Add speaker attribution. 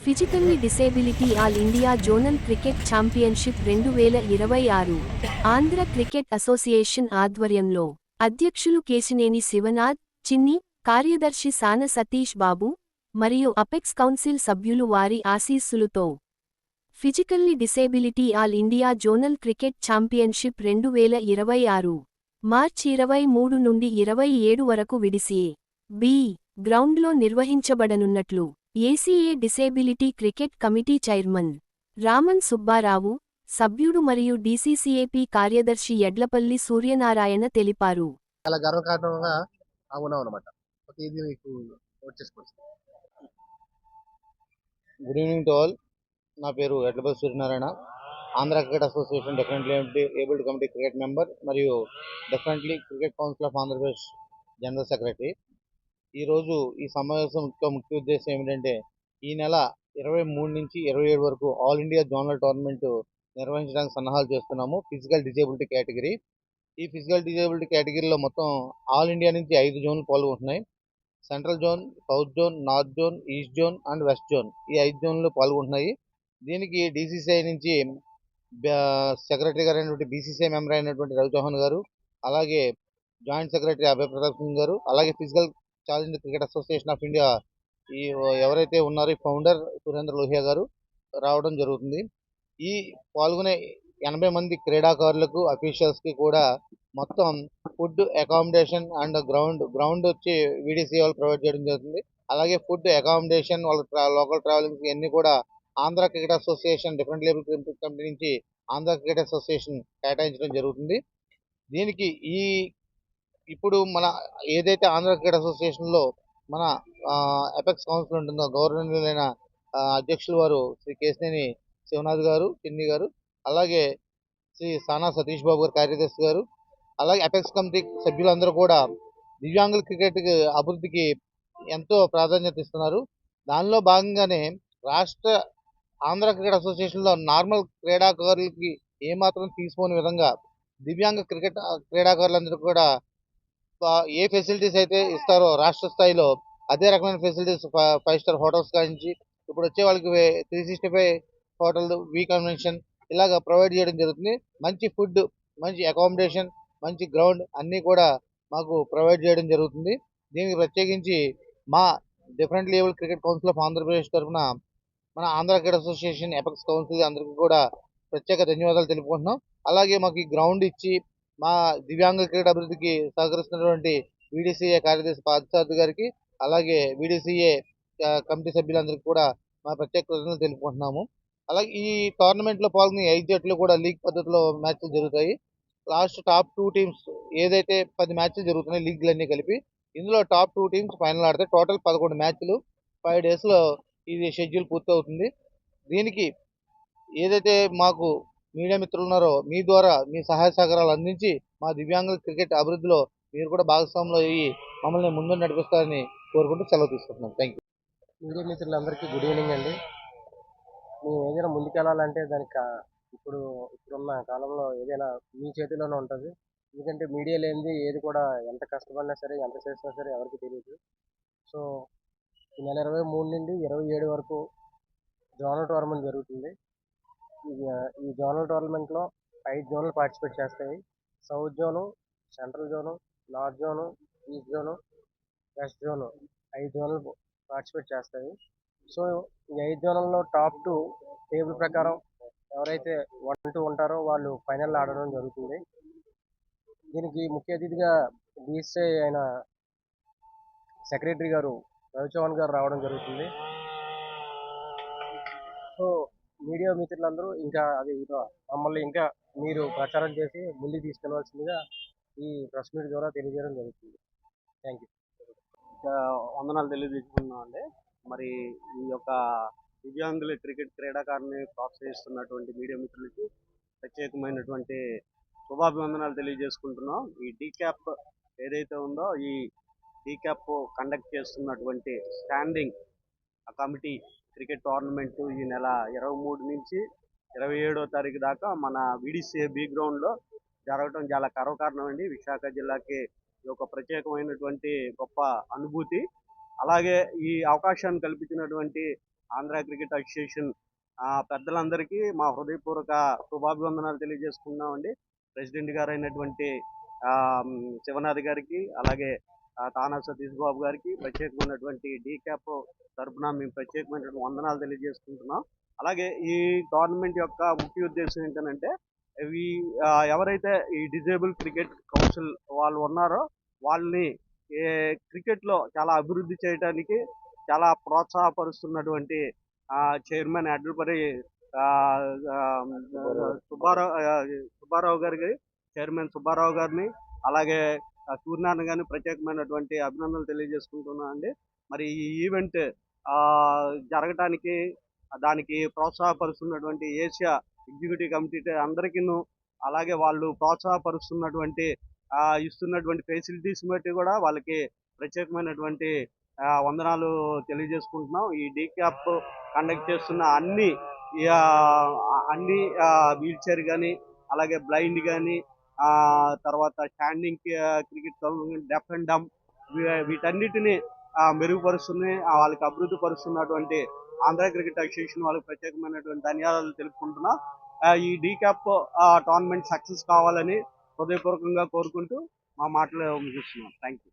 Speaker 1: Physically disability all India zonal cricket championship 2026 Andhra cricket association ఆధ్వర్యంలో అధ్యక్షులు కేశినేని శివనాథ్, చిన్ని, కార్యదర్శి సాన సతీష్ బాబు, మరియు అపెక్స్ కౌన్సిల్ సభ్యులు వారి ఆశీస్సులతో physically disability all India zonal cricket championship 2026 March 23 నుండి 27 వరకు విడిసి బి గ్రౌండ్లో నిర్వహించబడనున్నట్లు ACA disability cricket committee chairman Raman Subbarao, సభ్యుడు మరియు డీసీసీఏపీ కార్యదర్శి యడ్లపల్లి సూర్యనారాయణ తెలిపారు.
Speaker 2: చాలా గర్వకారణంగా ఉన్నామన్నమాట. ఇది మీకు నోట్ చేసుకోవచ్చు.
Speaker 3: Good evening to all. నా పేరు Yadlapalli Suryanarayana. Andhra cricket association definitely abled committee cricket member మరియు definitely cricket council of Andhra Pradesh general secretary. ఈరోజు ఈ సమావేశం ముఖ్య ఉద్దేశం ఏమిటంటే, ఈ నెల 23 నుంచి 27 వరకు ఆల్ ఇండియా జోనల్ టోర్నమెంట్ నిర్వహించడానికి సన్నాహాలు చేస్తున్నాము. Physical disability category. ఈ ఫిజికల్ డిజేబిలిటీ కేటగిరీలో మొత్తం ఆల్ ఇండియా నుంచి 5 జోన్లు పాల్గొంటున్నాయి. Central zone, south zone, north zone, east zone and west zone, ఈ 5 జోన్లు పాల్గొంటున్నాయి. దీనికి డీసీసీఐ నుంచి సెక్రటరీ గారు అయినటువంటి బీసీసీఐ మెంబర్ అయినటువంటి రవి చౌహాన్ గారు, అలాగే జాయింట్ సెక్రటరీ అభయ్ ప్రతాప్ సింగ్ గారు, అలాగే physical challenge cricket association of India ఈ ఎవరైతే ఉన్నారో ఈ ఫౌండర్ సురేంద్ర లోహియా గారు రావడం జరుగుతుంది. ఈ పాల్గొనే 80 మంది క్రీడాకారులకు, అఫీషియల్స్కి కూడా మొత్తం ఫుడ్, అకామిడేషన్ అండ్ గ్రౌండ్ వచ్చి వీడీసీ వాళ్ళు ప్రొవైడ్ చేయడం జరుగుతుంది. అలాగే ఫుడ్, అకామిడేషన్, వాళ్ళ లోకల్ ట్రావెలింగ్స్ ఇవన్నీ కూడా Andhra cricket association different label cricket committee నుంచి ఆంధ్ర క్రికెట్ అసోసియేషన్ కేటాయించడం జరుగుతుంది. దీనికి ఇప్పుడు మన ఏదైతే ఆంధ్ర క్రికెట్ అసోసియేషన్లో మన అపెక్స్ కౌన్సిల్ ఉంటుందో గౌరవనీయులైన అధ్యక్షులు వారు శ్రీ కేశినేని శివనాథ్ గారు, చిన్ని గారు, అలాగే శ్రీ సానా సతీష్ బాబు గారు కార్యదర్శి గారు, అలాగే అపెక్స్ కమిటీ సభ్యులందరూ కూడా దివ్యాంగుల క్రికెట్ అభివృద్ధికి ఎంతో ప్రాధాన్యత ఇస్తున్నారు. దానిలో భాగంగానే రాష్ట్ర ఆంధ్ర క్రికెట్ అసోసియేషన్లో నార్మల్ క్రీడాకారులకి ఏమాత్రం తీసుకోని విధంగా దివ్యాంగ క్రికెట్ క్రీడాకారులందరూ కూడా ఏ ఫెసిలిటీస్ అయితే ఇస్తారో రాష్ట్ర స్థాయిలో అదే రకమైన ఫెసిలిటీస్ 5 స్టార్ హోటల్స్ కానించి ఇప్పుడు వచ్చే వాళ్ళకి 365 హోటల్, వీ కన్వెన్షన్ ఇలాగ ప్రొవైడ్ చేయడం జరుగుతుంది. మంచి ఫుడ్, మంచి అకామిడేషన్, మంచి గ్రౌండ్ అన్నీ కూడా మాకు ప్రొవైడ్ చేయడం జరుగుతుంది. దీనికి ప్రత్యేకించి మా different label cricket council of Andhra Pradesh తరఫున మన Andhra cricket association apex council అందరికీ కూడా ప్రత్యేక ధన్యవాదాలు తెలుపుకుంటున్నాం. అలాగే మాకు ఈ గ్రౌండ్ ఇచ్చి మా దివ్యాంగ క్రీడా అభివృద్ధికి సహకరిస్తున్నటువంటి వీడీసీఏ కార్యదర్శి పార్థసారథి గారికి, అలాగే వీడీసీఏ కమిటీ సభ్యులందరికీ కూడా మా ప్రత్యేక కృతజ్ఞతలు తెలుపుకుంటున్నాము. అలాగే ఈ టోర్నమెంట్లో పాల్గొనే 5 జట్లు కూడా లీగ్ పద్ధతిలో మ్యాచ్లు జరుగుతాయి. లాస్ట్ టాప్ 2 టీమ్స్ ఏదైతే 10 మ్యాచ్లు జరుగుతున్నాయి లీగ్లన్నీ కలిపి, ఇందులో టాప్ 2 టీమ్స్ ఫైనల్ ఆడతాయి. టోటల్ 11 మ్యాచ్లు 5 డేస్లో ఇది షెడ్యూల్ పూర్తవుతుంది. దీనికి ఏదైతే మాకు మీడియా మిత్రులు ఉన్నారో మీ ద్వారా మీ సహాయ సహకారాలు అందించి మా దివ్యాంగుల క్రికెట్ అభివృద్ధిలో మీరు కూడా భాగస్వాములు అయ్యి మమ్మల్ని ముందు నడిపిస్తారని కోరుకుంటూ సెలవు తీసుకుంటున్నాం. Thank you.
Speaker 2: మీడియా మిత్రులందరికీ గుడ్ ఈవినింగ్ అండి. మేము ఏదైనా ముందుకెళ్ళాలంటే దానికి ఇప్పుడున్న కాలంలో ఏదైనా మీ చేతిలోనే ఉంటుంది. ఎందుకంటే మీడియా లేనిది ఏది కూడా ఎంత కష్టపడినా సరే, ఎంత చేసినా సరే ఎవరికి తెలియదు. సో ఈ నెల 23 నుండి 27 వరకు జోనల్ టోర్నమెంట్ జరుగుతుంది. ఈ జోనల్ టోర్నమెంట్లో 5 జోన్లు పార్టిసిపేట్ చేస్తాయి. South zone, central zone, north zone, east zone, west zone 5 జోన్లు పార్టిసిపేట్ చేస్తాయి. సో ఈ 5 జోన్లలో టాప్ 2 టేబుల్ ప్రకారం ఎవరైతే 1-2 ఉంటారో వాళ్ళు ఫైనల్ ఆడడం జరుగుతుంది. దీనికి ముఖ్య అతిథిగా బీసీసీఐ అయిన సెక్రటరీ గారు రవి చౌహాన్ గారు రావడం జరుగుతుంది. సో మీడియా మిత్రులందరూ మమ్మల్ని ఇంకా మీరు ప్రచారం చేసి ముందుకు తీసుకెళ్లవలసిందిగా ఈ ప్రెస్ మీట్ ద్వారా తెలియజేయడం జరుగుతుంది. Thank you.
Speaker 4: వందనాలు తెలియజేసుకున్నాం అండి. మరి ఈ యొక్క దివ్యాంగుల క్రికెట్ క్రీడాకారుని ప్రోత్సహిస్తున్నటువంటి మీడియా మిత్రులకి ప్రత్యేకమైనటువంటి శుభాభివందనాలు తెలియజేసుకుంటున్నాం. ఈ డీక్యాప్ ఏదైతే ఉందో ఈ డీక్యాప్ కండక్ట్ చేస్తున్నటువంటి స్టాండింగ్ కమిటీ క్రికెట్ టోర్నమెంట్ ఈ నెల 23 నుంచి 27వ తారీఖు దాకా మన వీడీసీఏ బి గ్రౌండ్లో జరగడం చాలా గర్వకారణం అండి. విశాఖ జిల్లాకి ఒక ప్రత్యేకమైనటువంటి గొప్ప అనుభూతి. అలాగే ఈ అవకాశాన్ని కల్పించినటువంటి ఆంధ్ర క్రికెట్ అసోసియేషన్ పెద్దలందరికీ మా హృదయపూర్వక శుభాభివందనాలు తెలియజేసుకున్నామండి. ప్రెసిడెంట్ గారు అయినటువంటి శివనాథ్ గారికి, అలాగే తానా సతీష్ బాబు గారికి ప్రత్యేకమైనటువంటి డీ క్యాప్ తరఫున మేము ప్రత్యేకమైనటువంటి వందనాలు తెలియజేసుకుంటున్నాం. అలాగే ఈ గవర్నమెంట్ యొక్క ముఖ్య ఉద్దేశం ఏంటంటే ఇవి ఎవరైతే ఈ డిజేబుల్ క్రికెట్ కౌన్సిల్ వాళ్ళు ఉన్నారో వాళ్ళని క్రికెట్లో చాలా అభివృద్ధి చేయడానికి చాలా ప్రోత్సాహపరుస్తున్నటువంటి చైర్మన్ అడ్లపరి ఆ, ఆ, సుబ్బారావు గారికి, చైర్మన్ సుబ్బారావు గారిని, అలాగే సూర్యనారాయణ గారిని ప్రత్యేకమైనటువంటి అభినందనలు తెలియజేసుకుంటున్నాను అండి. మరి ఈ ఈవెంట్ జరగటానికి దానికి ప్రోత్సాహపరుస్తున్నటువంటి ఏషియా ఎగ్జిక్యూటివ్ కమిటీ అందరికీను, అలాగే వాళ్ళు ప్రోత్సాహపరుస్తున్నటువంటి ఇస్తున్నటువంటి ఫెసిలిటీస్ బట్టి కూడా వాళ్ళకి ప్రత్యేకమైనటువంటి వందనాలు తెలియజేసుకుంటున్నాం. ఈ డీ క్యాప్ కండక్ట్ చేస్తున్న ఆ, అన్ని వీల్ చైర్ కానీ, అలాగే బ్లైండ్ కానీ, తర్వాత standing cricket, deaf and dumb, వీటన్నిటిని మెరుగుపరుస్తుంది, వాళ్ళకి అభివృద్ధి పరుస్తున్నటువంటి ఆంధ్ర క్రికెట్ అసోసియేషన్ వాళ్ళకి ప్రత్యేకమైనటువంటి ధన్యవాదాలు తెలుపుకుంటున్నాం. ఈ డీ క్యాప్ టోర్నమెంట్ సక్సెస్ కావాలని హృదయపూర్వకంగా కోరుకుంటూ మా మాటలు ముగిస్తున్నాం. Thank you.